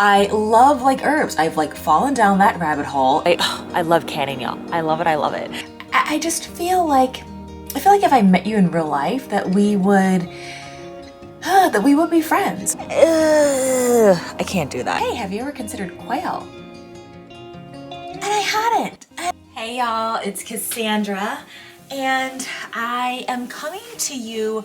I love like herbs. I've like fallen down that rabbit hole. I love canning, y'all. I love it, I love it. I just feel like, if I met you in real life that we would be friends. I can't do that. Hey, have you ever considered quail? And I hadn't. Hey y'all, it's Cassandra, and I am coming to you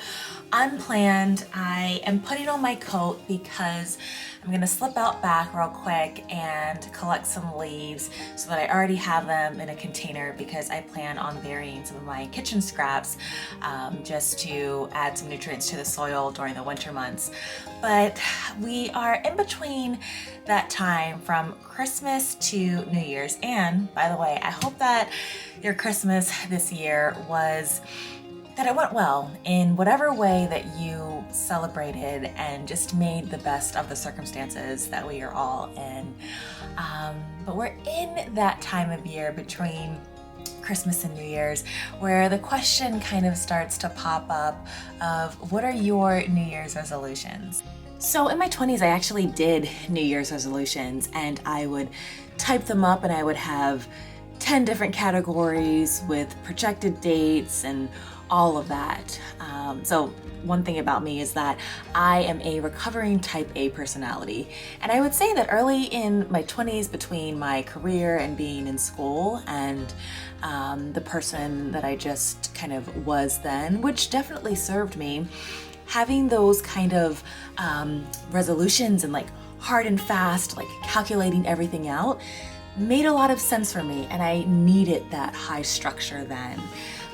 unplanned. I am putting on my coat because I'm gonna slip out back real quick and collect some leaves so that I already have them in a container, because I plan on burying some of my kitchen scraps just to add some nutrients to the soil during the winter months. But we are in between that time from Christmas to New Year's. And by the way, I hope that your Christmas this year that it went well in whatever way that you celebrated and just made the best of the circumstances that we are all in. But we're in that time of year between Christmas and New Year's where the question kind of starts to pop up of, what are your New Year's resolutions? So in my 20s, I actually did New Year's resolutions, and I would type them up and I would have 10 different categories with projected dates and all of that. So one thing about me is that I am a recovering type A personality. And I would say that early in my 20s, between my career and being in school and the person that I just kind of was then, which definitely served me, having those kind of resolutions and like hard and fast, like calculating everything out, made a lot of sense for me, and I needed that high structure then.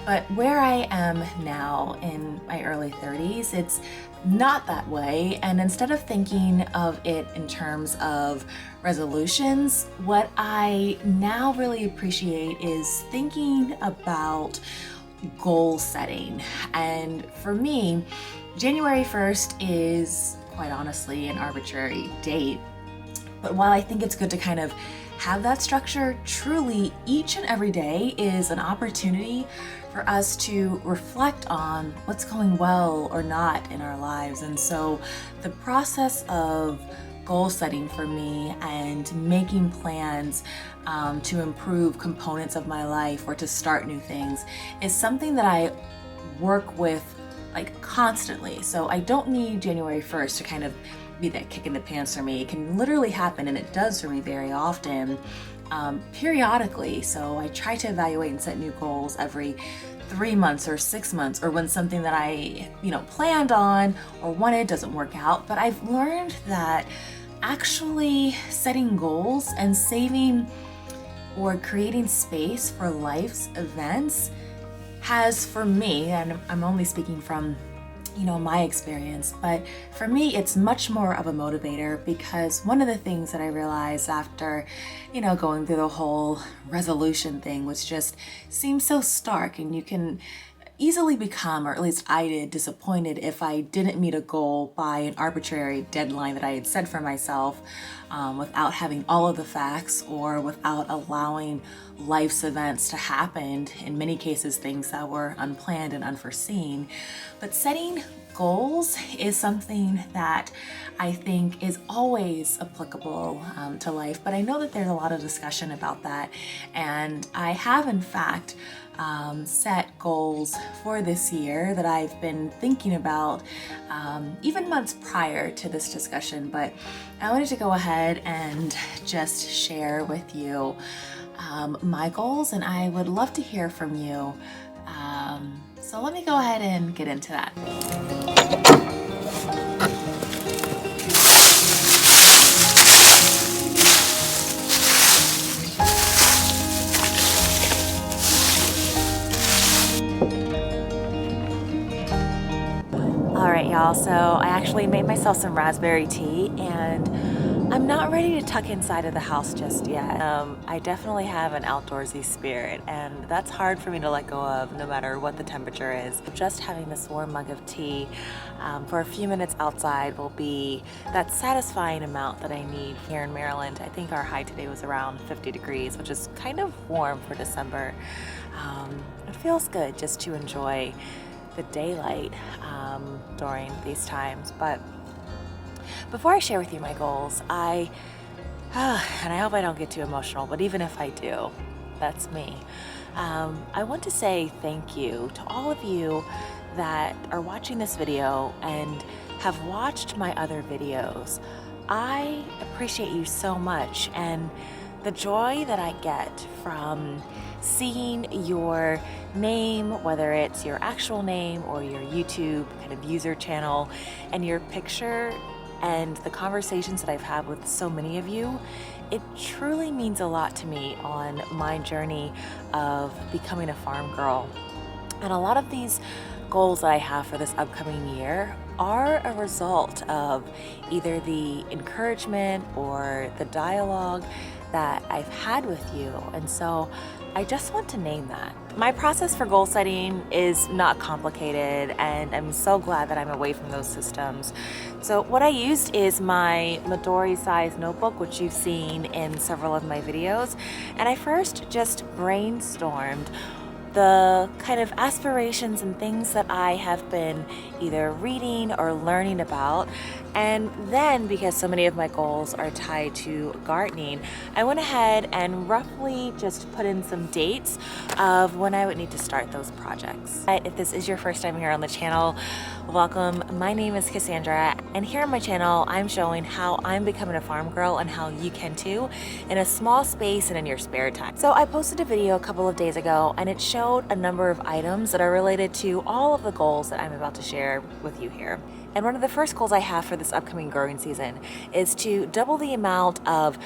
But where I am now in my early 30s, it's not that way. And instead of thinking of it in terms of resolutions, what I now really appreciate is thinking about goal setting. And for me, January 1st is quite honestly an arbitrary date. But while I think it's good to kind of have that structure, truly each and every day is an opportunity for us to reflect on what's going well or not in our lives. And so the process of goal setting for me and making plans to improve components of my life or to start new things is something that I work with like constantly. So I don't need January 1st to kind of be that kick in the pants for me. It can literally happen, and it does for me very often, periodically. So I try to evaluate and set new goals every 3 months or 6 months, or when something that I planned on or wanted doesn't work out. But I've learned that actually setting goals and saving or creating space for life's events has, for me, and I'm only speaking from my experience, but for me it's much more of a motivator, because one of the things that I realized after going through the whole resolution thing, which just seems so stark, and you can easily become, or at least I did, disappointed if I didn't meet a goal by an arbitrary deadline that I had set for myself, without having all of the facts or without allowing life's events to happen, in many cases things that were unplanned and unforeseen. But setting goals is something that I think is always applicable to life, but I know that there's a lot of discussion about that, and I have in fact set goals for this year that I've been thinking about even months prior to this discussion. But I wanted to go ahead and just share with you my goals, and I would love to hear from you. So let me go ahead and get into that. All right, y'all, so I actually made myself some raspberry tea, and I'm not ready to tuck inside of the house just yet. I definitely have an outdoorsy spirit, and that's hard for me to let go of no matter what the temperature is. Just having this warm mug of tea for a few minutes outside will be that satisfying amount that I need here in Maryland. I think our high today was around 50 degrees, which is kind of warm for December. It feels good just to enjoy the daylight during these times. But Before I share with you my goals, and I hope I don't get too emotional, but even if I do, that's me. I want to say thank you to all of you that are watching this video and have watched my other videos. I appreciate you so much, and the joy that I get from seeing your name, whether it's your actual name or your YouTube kind of user channel, and your picture and the conversations that I've had with so many of you, it truly means a lot to me on my journey of becoming a farm girl. And a lot of these goals that I have for this upcoming year are a result of either the encouragement or the dialogue that I've had with you. And so I just want to name that. My process for goal setting is not complicated, and I'm so glad that I'm away from those systems. So what I used is my Midori size notebook, which you've seen in several of my videos. And I first just brainstormed the kind of aspirations and things that I have been either reading or learning about. And then, because so many of my goals are tied to gardening, I went ahead and roughly just put in some dates of when I would need to start those projects. If this is your first time here on the channel, welcome. My name is Cassandra, and here on my channel, I'm showing how I'm becoming a farm girl and how you can too, in a small space and in your spare time. So I posted a video a couple of days ago, and it showed a number of items that are related to all of the goals that I'm about to share with you here. And one of the first goals I have for this upcoming growing season is to double the amount of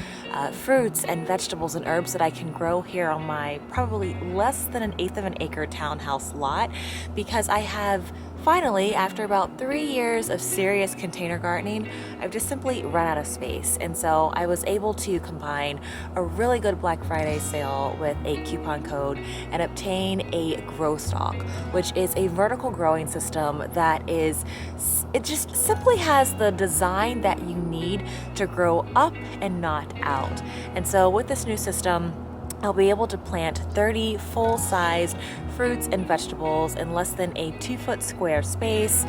fruits and vegetables and herbs that I can grow here on my probably less than 1/8 of an acre townhouse lot, because I have finally, after about 3 years of serious container gardening, I've just simply run out of space. And so I was able to combine a really good Black Friday sale with a coupon code and obtain a grow stalk, which is a vertical growing system that is, it just simply has the design that you need to grow up and not out. And so with this new system, I'll be able to plant 30 full-sized fruits and vegetables in less than a 2-foot square space.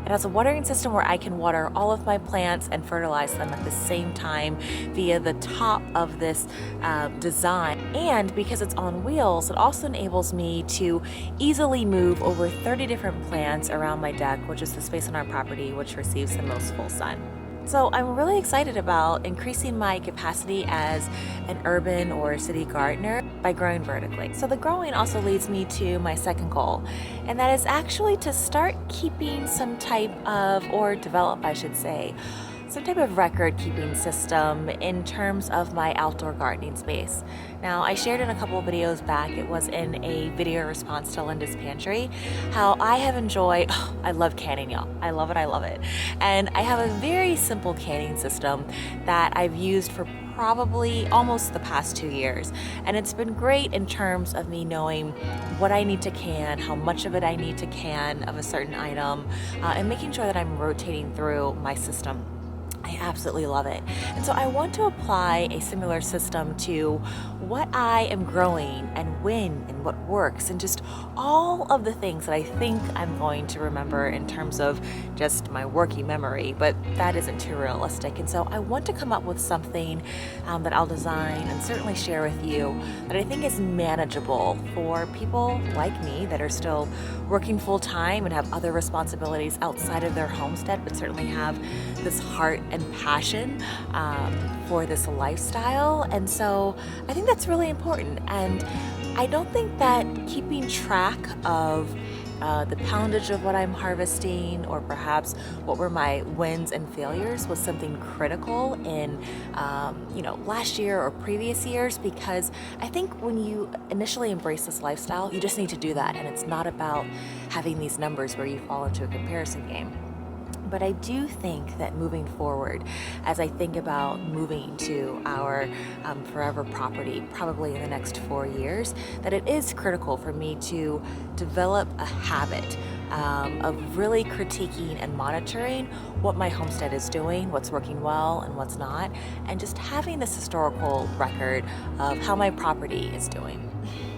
It has a watering system where I can water all of my plants and fertilize them at the same time via the top of this design. And because it's on wheels, it also enables me to easily move over 30 different plants around my deck, which is the space on our property which receives the most full sun. So I'm really excited about increasing my capacity as an urban or city gardener by growing vertically. So the growing also leads me to my second goal, and that is actually to start keeping some type of, or develop I should say, some type of record keeping system in terms of my outdoor gardening space. Now, I shared in a couple of videos back, it was in a video response to Linda's Pantry, how I have enjoyed, I love canning, y'all. I love it. And I have a very simple canning system that I've used for probably almost the past 2 years. And it's been great in terms of me knowing what I need to can, how much of it I need to can of a certain item, and making sure that I'm rotating through my system. I absolutely love it. And so I want to apply a similar system to what I am growing and when and what works, and just all of the things that I think I'm going to remember in terms of just my working memory, but that isn't too realistic. And so I want to come up with something that I'll design and certainly share with you that I think is manageable for people like me that are still working full time and have other responsibilities outside of their homestead, but certainly have this heart and passion for this lifestyle. And so I think that's really important. And I don't think that keeping track of the poundage of what I'm harvesting, or perhaps what were my wins and failures, was something critical in last year or previous years, because I think when you initially embrace this lifestyle, you just need to do that, and it's not about having these numbers where you fall into a comparison game. But I do think that moving forward, as I think about moving to our forever property, probably in the next 4 years, that it is critical for me to develop a habit of really critiquing and monitoring what my homestead is doing, what's working well and what's not, and just having this historical record of how my property is doing.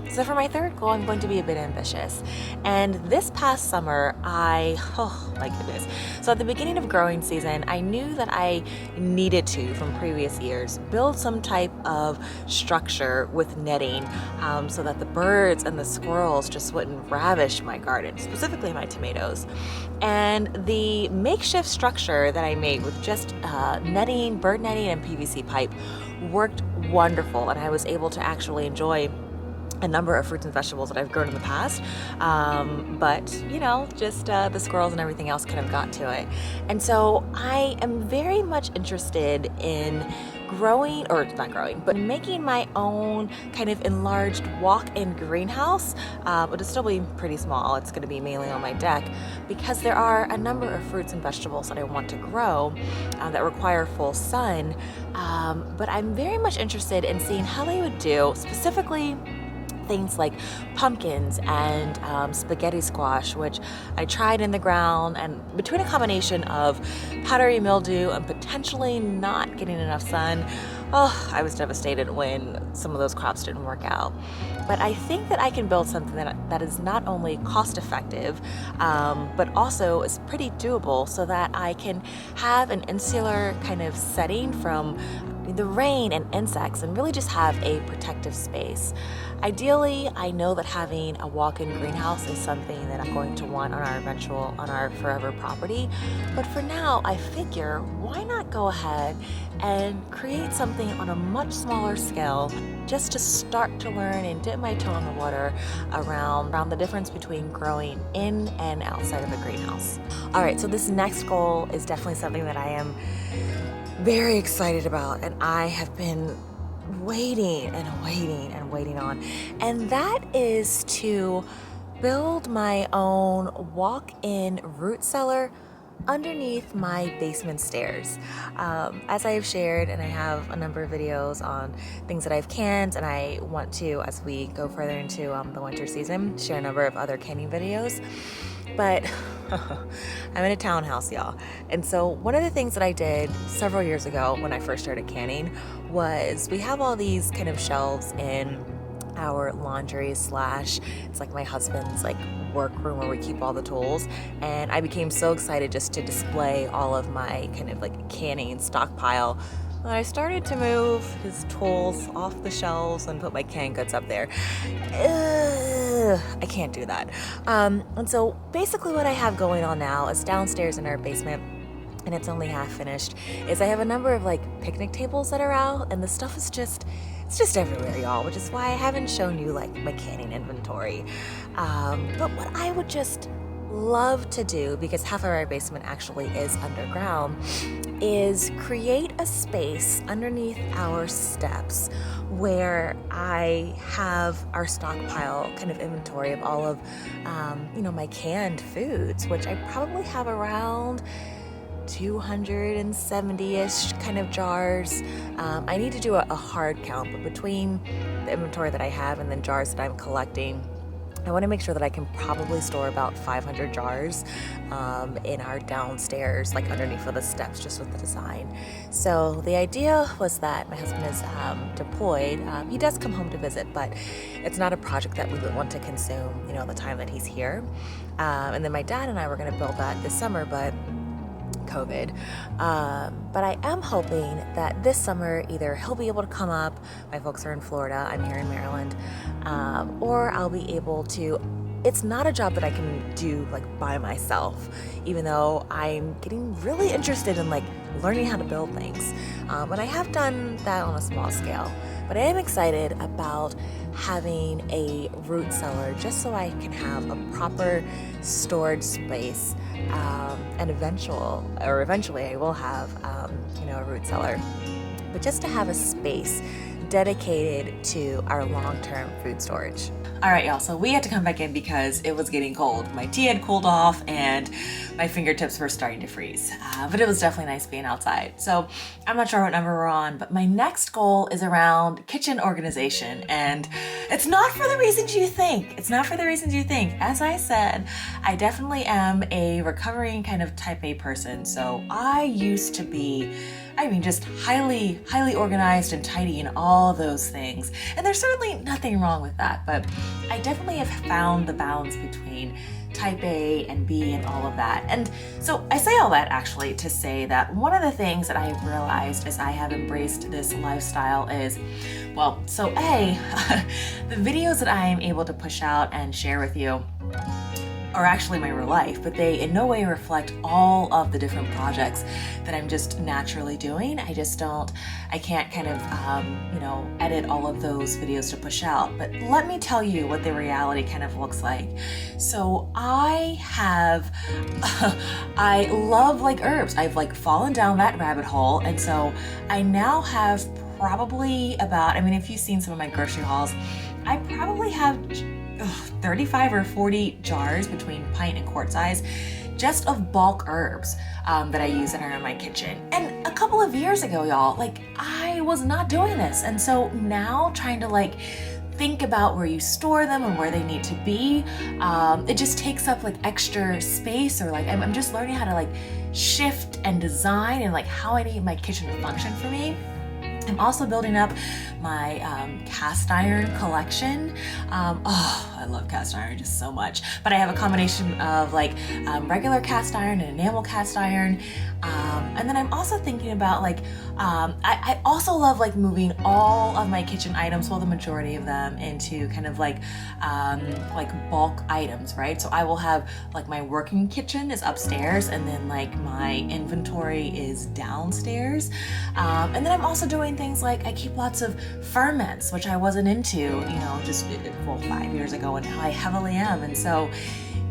So for my third goal, I'm going to be a bit ambitious. And this past summer, oh my goodness. So at the beginning of growing season, I knew that I needed to, from previous years, build some type of structure with netting so that the birds and the squirrels just wouldn't ravish my garden, specifically my tomatoes. And the makeshift structure that I made with just netting, bird netting, and PVC pipe worked wonderful, and I was able to actually enjoy a number of fruits and vegetables that I've grown in the past, but you know, just the squirrels and everything else kind of got to it. And so I am very much interested in growing, or not growing, but making my own kind of enlarged walk-in greenhouse. It'll still be pretty small. It's going to be mainly on my deck because there are a number of fruits and vegetables that I want to grow that require full sun. But I'm very much interested in seeing how they would do, specifically things like pumpkins and spaghetti squash, which I tried in the ground, and between a combination of powdery mildew and potentially not getting enough sun, oh, I was devastated when some of those crops didn't work out. But I think that I can build something that is not only cost effective, but also is pretty doable, so that I can have an insular kind of setting from the rain and insects and really just have a protective space. Ideally, I know that having a walk-in greenhouse is something that I'm going to want on our forever property. But for now, I figure, why not go ahead and create something on a much smaller scale, just to start to learn and dip my toe in the water around the difference between growing in and outside of a greenhouse. All right, so this next goal is definitely something that I am very excited about, and I have been waiting on, and that is to build my own walk-in root cellar underneath my basement stairs. As I have shared, and I have a number of videos on things that I've canned, and I want to, as we go further into the winter season, share a number of other canning videos. But I'm in a townhouse, y'all. And so one of the things that I did several years ago when I first started canning was, we have all these kind of shelves in our laundry slash, it's like my husband's like workroom where we keep all the tools. And I became so excited just to display all of my kind of like canning stockpile. I started to move his tools off the shelves and put my canned goods up there. I can't do that. And so basically what I have going on now is downstairs in our basement, and it's only half finished, is I have a number of like picnic tables that are out, and the stuff is it's just everywhere, y'all, which is why I haven't shown you like my canning inventory. But what I would just love to do, because half of our basement actually is underground, is create a space underneath our steps where I have our stockpile kind of inventory of all of my canned foods, which I probably have around 270-ish kind of jars. I need to do a hard count, but between the inventory that I have and then jars that I'm collecting, I want to make sure that I can probably store about 500 jars in our downstairs, like underneath of the steps, just with the design. So the idea was that my husband is deployed. He does come home to visit, but it's not a project that we would want to consume, the time that he's here. And then my dad and I were going to build that this summer, but COVID. But I am hoping that this summer either he'll be able to come up, my folks are in Florida, I'm here in Maryland, or I'll be able to. It's not a job that I can do like by myself, even though I'm getting really interested in like learning how to build things. And I have done that on a small scale, but I am excited about having a root cellar just so I can have a proper storage space, and eventually I will have a root cellar, but just to have a space dedicated to our long-term food storage. All right, y'all, so we had to come back in because it was getting cold. My tea had cooled off and my fingertips were starting to freeze, but it was definitely nice being outside. So I'm not sure what number we're on, but my next goal is around kitchen organization, and it's not for the reasons you think. As I said, I definitely am a recovering kind of type A person. So I used to be I mean, just highly, highly organized and tidy in all those things. And there's certainly nothing wrong with that, but I definitely have found the balance between type A and B and all of that. And so I say all that actually to say that one of the things that I've realized as I have embraced this lifestyle is, well, so A, the videos that I am able to push out and share with you are actually my real life, but they in no way reflect all of the different projects that I'm just naturally doing. I can't kind of, edit all of those videos to push out. But let me tell you what the reality kind of looks like. So I love like herbs. I've like fallen down that rabbit hole. And so I now have probably about, if you've seen some of my grocery hauls, I probably have 35 or 40 jars between pint and quart size just of bulk herbs that I use that are in my kitchen. And a couple of years ago, y'all, I was not doing this. And so now trying to think about where you store them and where they need to be, it just takes up extra space, or I'm just learning how to shift and design and how I need my kitchen to function for me. I'm also building up my cast iron collection. I love cast iron just so much. But I have a combination of regular cast iron and enamel cast iron. And then I'm also thinking about I also love moving all of my kitchen items, well, the majority of them, into kind of bulk items, right? So I will have my working kitchen is upstairs, and then my inventory is downstairs. And then I'm also doing things I keep lots of ferments, which I wasn't into, just 5 years ago, and now I heavily am. And so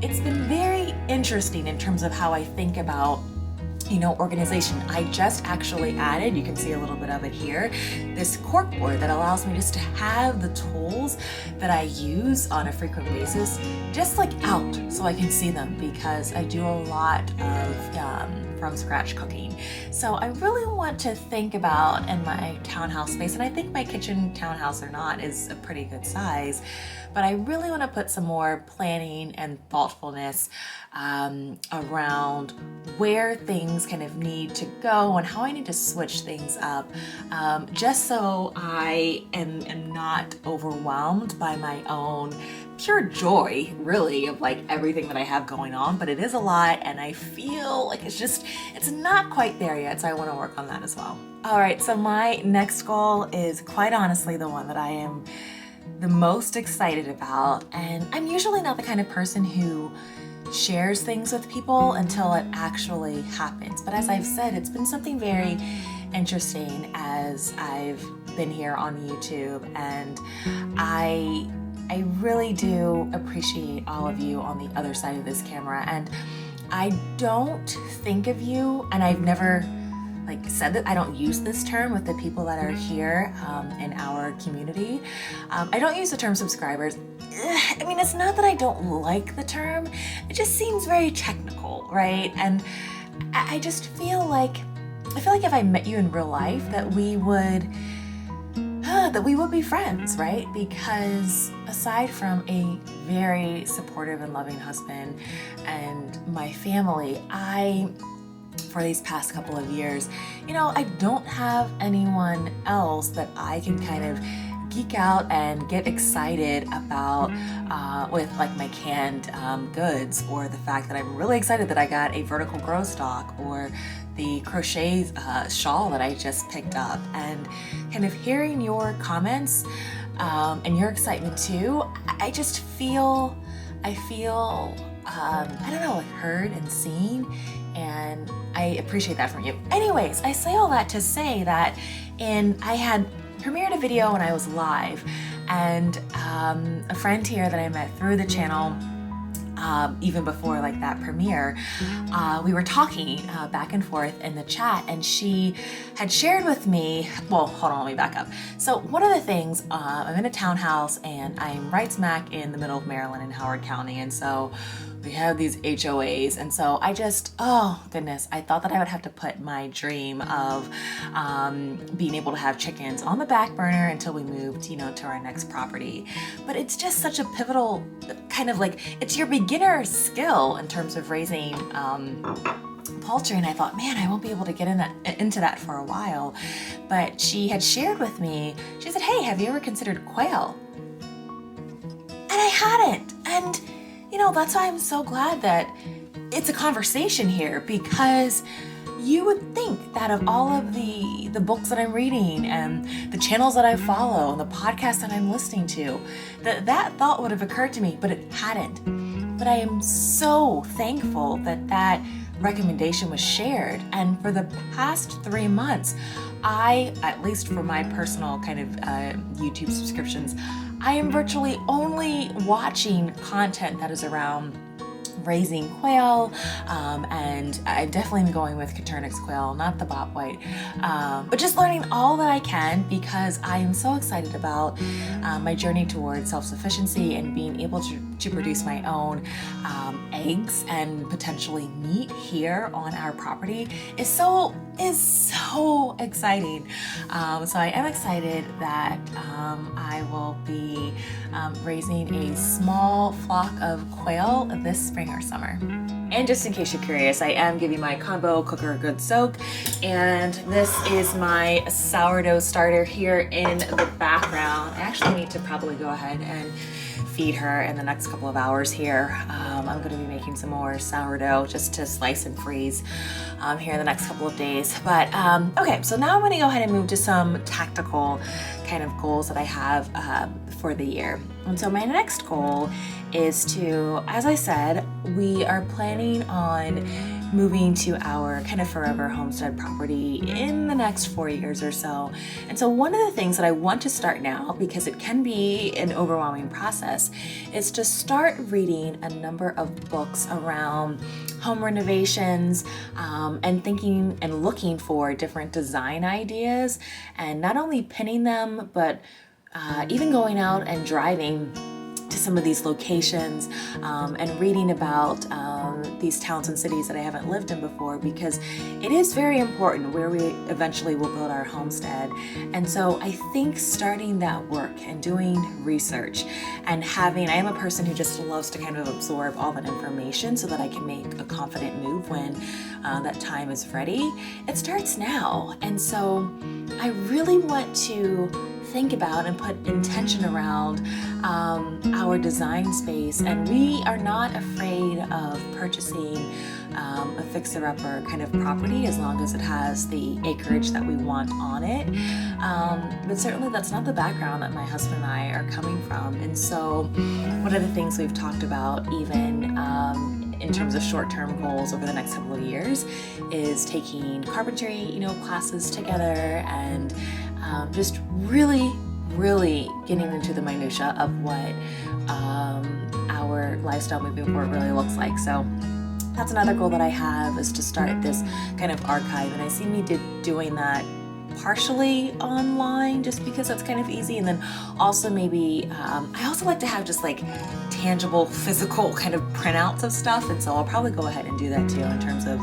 it's been very interesting in terms of how I think about organization. I just actually added, you can see a little bit of it here, this cork board that allows me just to have the tools that I use on a frequent basis just out so I can see them, because I do a lot of from scratch cooking. So I really want to think about in my townhouse space, and I think my kitchen, townhouse or not, is a pretty good size, but I really want to put some more planning and thoughtfulness around where things kind of need to go and how I need to switch things up, just so I am not overwhelmed by my own pure joy, really, of everything that I have going on. But it is a lot, and I feel it's not quite there yet, so I want to work on that as well. All right, so my next goal is quite honestly the one that I am the most excited about, and I'm usually not the kind of person who shares things with people until it actually happens. But as I've said, it's been something very interesting as I've been here on YouTube, and I really do appreciate all of you on the other side of this camera. And I don't think of you, and I've never said that I don't use this term with the people that are here in our community. I don't use the term subscribers. It's not that I don't like the term, it just seems very technical, right? And I just feel like if I met you in real life that we would be friends, right? Because aside from a very supportive and loving husband and my family, for these past couple of years, I don't have anyone else that I can kind of geek out and get excited about with my canned goods, or the fact that I'm really excited that I got a vertical grow stock, or the crochet shawl that I just picked up. And kind of hearing your comments and your excitement too, I just feel heard and seen, and I appreciate that from you. Anyways, I say all that to say that I had premiered a video when I was live, and a friend here that I met through the channel, even before that premiere, we were talking back and forth in the chat, and she had shared with me, well, hold on, let me back up. So one of the things, I'm in a townhouse, and I'm right smack in the middle of Maryland in Howard County, and so we have these HOAs, and so I just, oh goodness, I thought that I would have to put my dream of being able to have chickens on the back burner until we moved, to our next property. But it's just such a pivotal kind of it's your beginner skill in terms of raising poultry, and I thought, man, I won't be able to get into that for a while. But she had shared with me, she said, hey, have you ever considered quail? And I hadn't. And, that's why I'm so glad that it's a conversation here, because you would think that of all of the books that I'm reading and the channels that I follow and the podcasts that I'm listening to, that thought would have occurred to me, but it hadn't. But I am so thankful that recommendation was shared. And for the past 3 months, at least for my personal kind of YouTube subscriptions, I am virtually only watching content that is around raising quail, and I definitely am going with Caternix quail, not the bob white, but just learning all that I can, because I am so excited about my journey towards self-sufficiency and being able to produce my own eggs and potentially meat here on our property is so exciting. So I am excited that I will be raising a small flock of quail this spring or summer. And just in case you're curious, I am giving my combo cooker a good soak, and this is my sourdough starter here in the background. I actually need to probably go ahead and feed her in the next couple of hours here. I'm going to be making some more sourdough just to slice and freeze here in the next couple of days. But okay, so now I'm going to go ahead and move to some tactical kind of goals that I have for the year. And so my next goal is to, as I said, we are planning on moving to our kind of forever homestead property in the next 4 years or so. And so one of the things that I want to start now, because it can be an overwhelming process, is to start reading a number of books around home renovations, and thinking and looking for different design ideas, and not only pinning them, but even going out and driving to some of these locations and reading about these towns and cities that I haven't lived in before, because it is very important where we eventually will build our homestead. And so I think starting that work and doing research and I am a person who just loves to kind of absorb all that information so that I can make a confident move when that time is ready. It starts now. And so I really want to think about and put intention around our design space, and we are not afraid of purchasing a fixer-upper kind of property as long as it has the acreage that we want on it. But certainly that's not the background that my husband and I are coming from. And so one of the things we've talked about, even in terms of short-term goals over the next couple of years, is taking carpentry, classes together, and just really getting into the minutia of what our lifestyle moving forward really looks like. So that's another goal that I have, is to start this kind of archive, and I see me doing that partially online just because that's kind of easy, and then also maybe I also like to have just like tangible physical kind of printouts of stuff, and so I'll probably go ahead and do that too, in terms of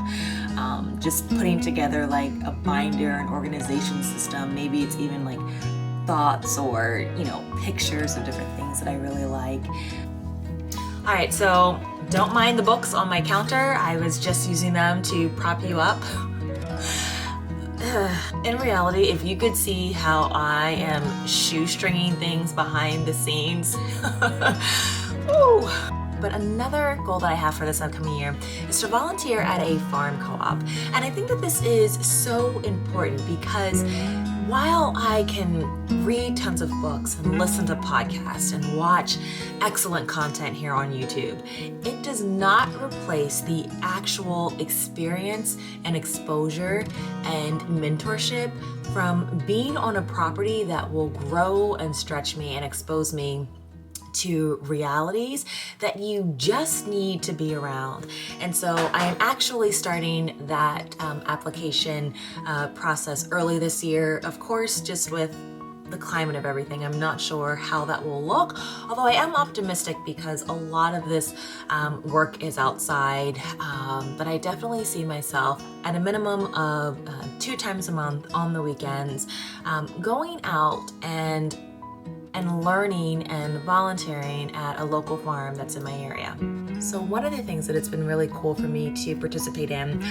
just putting together like a binder and organization system. Maybe it's even like thoughts or pictures of different things that I really like. All right, so don't mind the books on my counter. I was just using them to prop you up. In reality, if you could see how I am shoestringing things behind the scenes. Woo. But another goal that I have for this upcoming year is to volunteer at a farm co-op. And I think that this is so important, because while I can read tons of books and listen to podcasts and watch excellent content here on YouTube, it does not replace the actual experience and exposure and mentorship from being on a property that will grow and stretch me and expose me to realities that you just need to be around. And so I am actually starting that application process early this year. Of course, just with the climate of everything, I'm not sure how that will look, although I am optimistic because a lot of this work is outside, but I definitely see myself at a minimum of 2 times a month on the weekends, going out and learning and volunteering at a local farm that's in my area. So one of the things that it's been really cool for me to participate in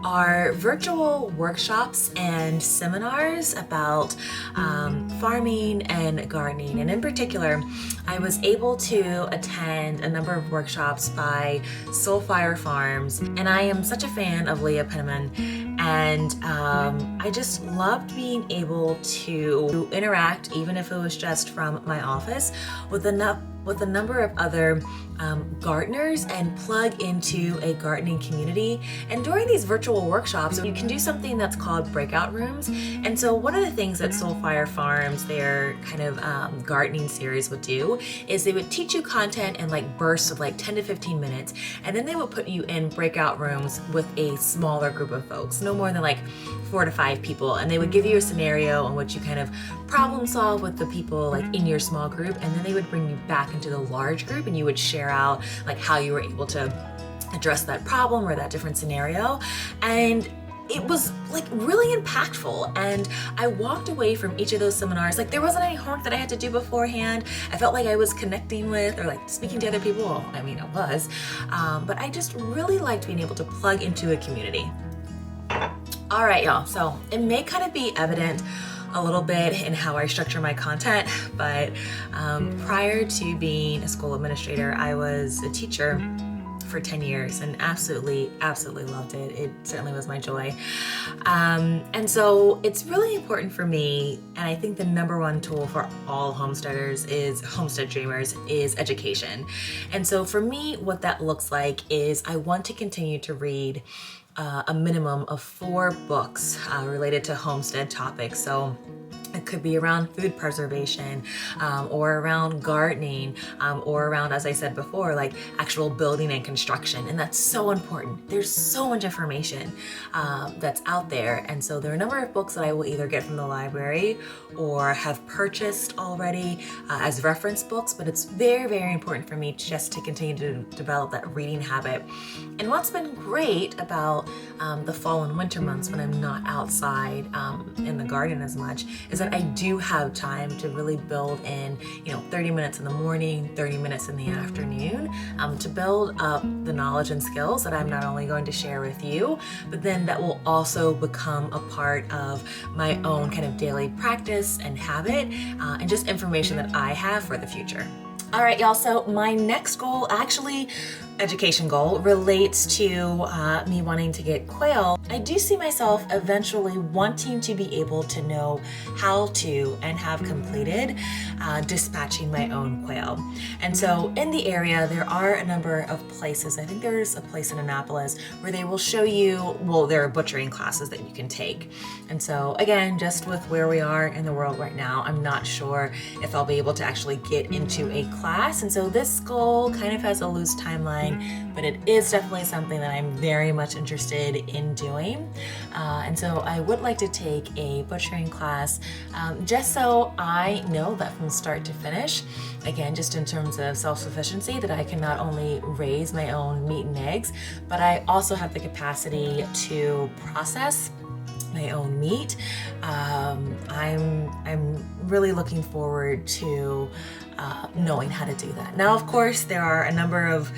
are virtual workshops and seminars about farming and gardening. And in particular, I was able to attend a number of workshops by Soulfire Farms, and I am such a fan of Leah Penniman, and I just loved being able to interact, even if it was just from my office, with a number of other gardeners and plug into a gardening community. And during these virtual workshops, you can do something that's called breakout rooms. And so one of the things that Soulfire Farms, their kind of gardening series, would do is they would teach you content in like bursts of like 10 to 15 minutes, and then they would put you in breakout rooms with a smaller group of folks, no more than like 4 to 5 people, and they would give you a scenario in which you kind of problem solve with the people like in your small group, and then they would bring you back into the large group and you would share out like how you were able to address that problem or that different scenario. And it was like really impactful, and I walked away from each of those seminars like there wasn't any homework that I had to do beforehand. I felt like I was connecting with or like speaking to other people. Well, I mean, I was, but I just really liked being able to plug into a community. All right, y'all, so it may kind of be evident a little bit in how I structure my content, but prior to being a school administrator, I was a teacher for 10 years and absolutely loved it. It certainly was my joy. And so it's really important for me, and I think the number one tool for all homesteaders is homestead dreamers is education. And so for me, what that looks like is I want to continue to read a minimum of 4 books related to homestead topics. So it could be around food preservation, or around gardening, or around, as I said before, like actual building and construction. And that's so important. There's so much information that's out there. And so there are a number of books that I will either get from the library or have purchased already as reference books. But it's very, very important for me just to continue to develop that reading habit. And what's been great about the fall and winter months when I'm not outside in the garden as much is that I do have time to really build in, 30 minutes in the morning, 30 minutes in the afternoon, to build up the knowledge and skills that I'm not only going to share with you, but then that will also become a part of my own kind of daily practice and habit, and just information that I have for the future. All right, y'all, so my next goal, actually education goal, relates to me wanting to get quail. I do see myself eventually wanting to be able to know how to and have completed dispatching my own quail. And so in the area, there are a number of places. I think there's a place in Annapolis where they will show you, well, there are butchering classes that you can take. And so again, just with where we are in the world right now, I'm not sure if I'll be able to actually get into a class. And so this goal kind of has a loose timeline, but it is definitely something that I'm very much interested in doing. And so I would like to take a butchering class, just so I know that from start to finish, again, just in terms of self-sufficiency, that I can not only raise my own meat and eggs, but I also have the capacity to process my own meat. I'm really looking forward to knowing how to do that. Now, of course, there are a number of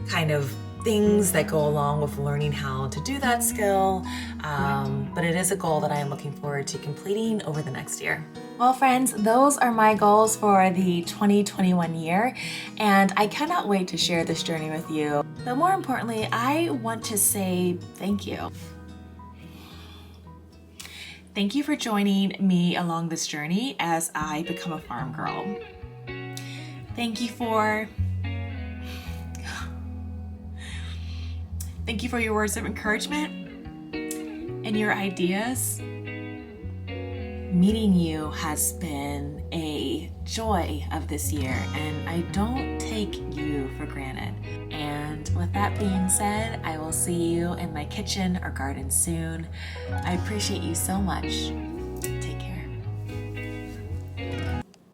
kind of things that go along with learning how to do that skill, but it is a goal that I am looking forward to completing over the next year. Well, friends, those are my goals for the 2021 year, and I cannot wait to share this journey with you. But more importantly, I want to say thank you. Thank you for joining me along this journey as I become a farm girl. Thank you for your words of encouragement and your ideas. Meeting you has been a joy of this year, and I don't take you for granted. And with that being said, I will see you in my kitchen or garden soon. I appreciate you so much.